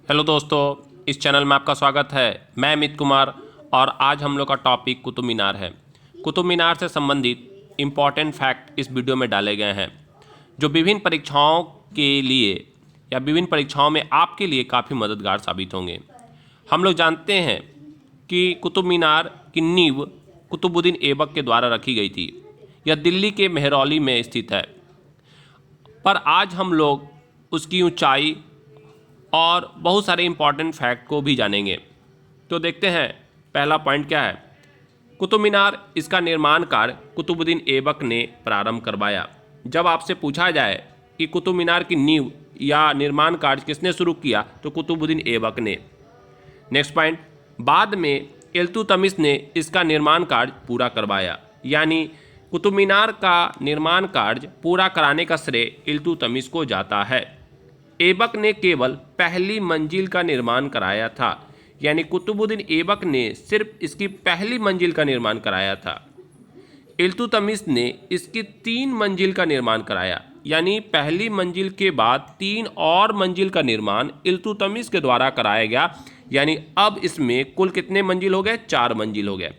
Hello दोस्तों, इस channel में आपका स्वागत है। मैं अमित कुमार और आज हम लोग का टॉपिक कुतुब मीनार है। कुतुब मीनार से संबंधित इम्पॉर्टेंट फैक्ट इस वीडियो में डाले गए हैं जो विभिन्न परीक्षाओं के लिए या विभिन्न परीक्षाओं में आपके लिए काफ़ी मददगार साबित होंगे। हम लोग जानते हैं कि कुतुब मीनार की नींव कुतुबुद्दीन ऐबक के द्वारा रखी गई थी। यह दिल्ली के मेहरौली में स्थित है, पर आज हम लोग उसकी ऊंचाई और बहुत सारे इम्पॉर्टेंट फैक्ट को भी जानेंगे। तो देखते हैं पहला पॉइंट क्या है। कुतुब मीनार, इसका निर्माण कार्य कुतुबुद्दीन ऐबक ने प्रारंभ करवाया। जब आपसे पूछा जाए कि कुतुब मीनार की नींव या निर्माण कार्य किसने शुरू किया, तो कुतुबुद्दीन ऐबक ने। नेक्स्ट पॉइंट, बाद में इल्तुतमिश ने इसका निर्माण कार्य पूरा करवाया। यानी कुतुब मीनार का निर्माण कार्य पूरा कराने का श्रेय इल्तुतमिश को जाता है। ऐबक ने केवल पहली मंजिल का निर्माण कराया था। यानी कुतुबुद्दीन ऐबक ने सिर्फ इसकी पहली मंजिल का निर्माण कराया था। इल्तुतमिश ने इसकी 3 मंजिल का निर्माण कराया। यानी पहली मंजिल के बाद 3 और मंजिल का निर्माण इल्तुतमिश के द्वारा कराया गया। यानी अब इसमें कुल कितने मंजिल हो गए? 4 मंजिल हो गए।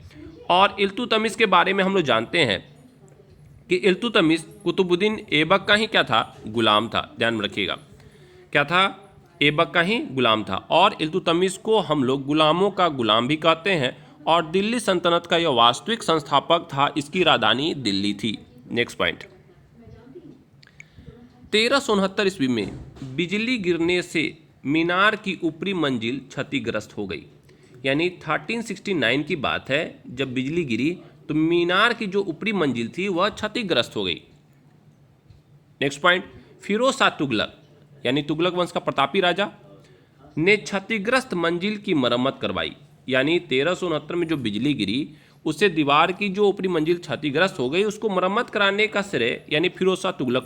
और इल्तुतमिश के बारे में हम लोग जानते हैं कि इल्तुतमिश कुतुबुद्दीन ऐबक का ही क्या था? गुलाम था। ध्यान में रखिएगा, क्या था? ऐबक का ही गुलाम था। और इल्तुतमिश को हम लोग गुलामों का गुलाम भी कहते हैं। और दिल्ली सल्तनत का यह वास्तविक संस्थापक था। इसकी राजधानी दिल्ली थी। नेक्स्ट पॉइंट, 1369 ईस्वी में बिजली गिरने से मीनार की ऊपरी मंजिल क्षतिग्रस्त हो गई। यानी 1369 की बात है, जब बिजली गिरी तो मीनार की जो ऊपरी मंजिल थी वह क्षतिग्रस्त हो गई। नेक्स्ट पॉइंट, फिरोज शाह तुगलक यानी तुगलक वंश का प्रतापी राजा ने क्षतिग्रस्त मंजिल की मरम्मत करवाई। यानी 1369 में जो बिजली गिरी उससे दीवार की जो ऊपरी मंजिल क्षतिग्रस्त हो गई, उसको मरम्मत कराने का श्रेय यानी फिरोज शाह तुगलक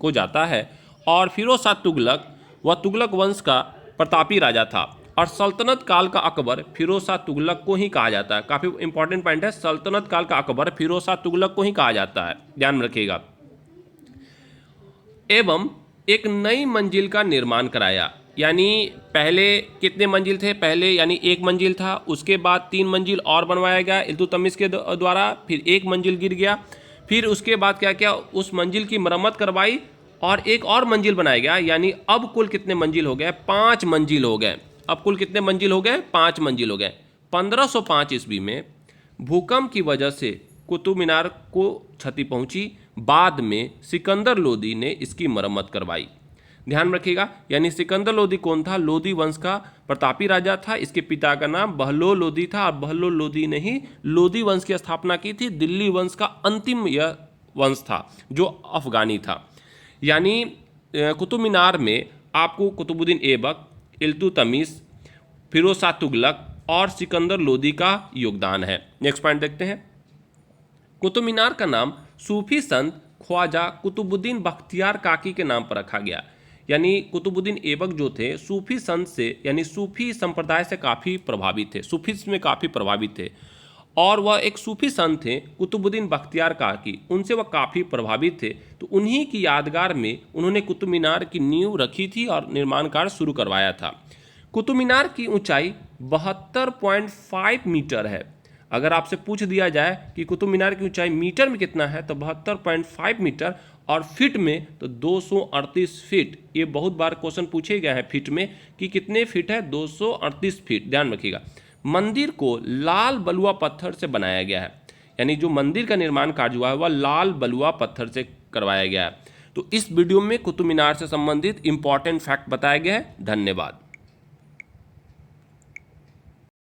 को जाता है। और फिरोज शाह तुगलक वह तुगलक वंश का प्रतापी राजा था। और सल्तनत काल का अकबर फिरोज शाह तुगलक को ही कहा जाता है। काफ़ी इंपॉर्टेंट पॉइंट है, सल्तनत काल का अकबर फिरोज शाह तुगलक को ही कहा जाता है। ध्यान में रखिएगा। एवं एक नई मंजिल का निर्माण कराया। यानी पहले कितने मंजिल थे? पहले यानी 1 मंजिल था, उसके बाद 3 मंजिल और बनवाया गया इल्तुतमिश के द्वारा। फिर 1 मंजिल गिर गया। फिर उसके बाद क्या किया? उस मंजिल की मरम्मत करवाई और एक और मंजिल बनाया गया। यानी अब कुल कितने मंजिल हो गए? 5 मंजिल हो गए। अब कुल कितने मंजिल हो गए? 5 मंजिल हो गए। 1505 ईस्वी में भूकंप की वजह से कुतुब मीनार को क्षति पहुंची। बाद में सिकंदर लोदी ने इसकी मरम्मत करवाई। ध्यान रखिएगा। यानी सिकंदर लोदी कौन था? लोदी वंश का प्रतापी राजा था। इसके पिता का नाम बहलोल लोदी था और बहलोल लोदी ने ही लोदी वंश की स्थापना की थी। दिल्ली वंश का अंतिम यह वंश था जो अफगानी था। यानी कुतुब मीनार में आपको कुतुबुद्दीन ऐबक, इल्तुतमिश, फिरोज शाह तुगलक और सिकंदर लोदी का योगदान है। नेक्स्ट पॉइंट देखते हैं। कुतुब मीनार का नाम सूफी संत ख्वाजा कुतुबुद्दीन बख्तियार काकी के नाम पर रखा गया। यानी कुतुबुद्दीन ऐबक जो थे सूफी संत से यानी सूफी संप्रदाय से काफ़ी प्रभावित थे, सूफीज़्म में काफ़ी प्रभावित थे। और वह एक सूफी संत थे कुतुबुद्दीन बख्तियार काकी, उनसे वह काफ़ी प्रभावित थे। तो उन्हीं की यादगार में उन्होंने कुतुब मीनार की नींव रखी थी और निर्माण कार्य शुरू करवाया था। कुतुब मीनार की ऊंचाई 72.5 मीटर है। अगर आपसे पूछ दिया जाए कि कुतुब मीनार की ऊंचाई मीटर में कितना है, तो 72.5 मीटर, और फीट में तो 238 फीट। ये बहुत बार क्वेश्चन पूछे गए हैं फीट में कि कितने फीट है? 238 फीट। ध्यान रखिएगा। मंदिर को लाल बलुआ पत्थर से बनाया गया है। यानी जो मंदिर का निर्माण कार्य हुआ है वह लाल बलुआ पत्थर से करवाया गया है। तो इस वीडियो में कुतुब मीनार से संबंधित इंपॉर्टेंट फैक्ट बताए गए हैं। धन्यवाद।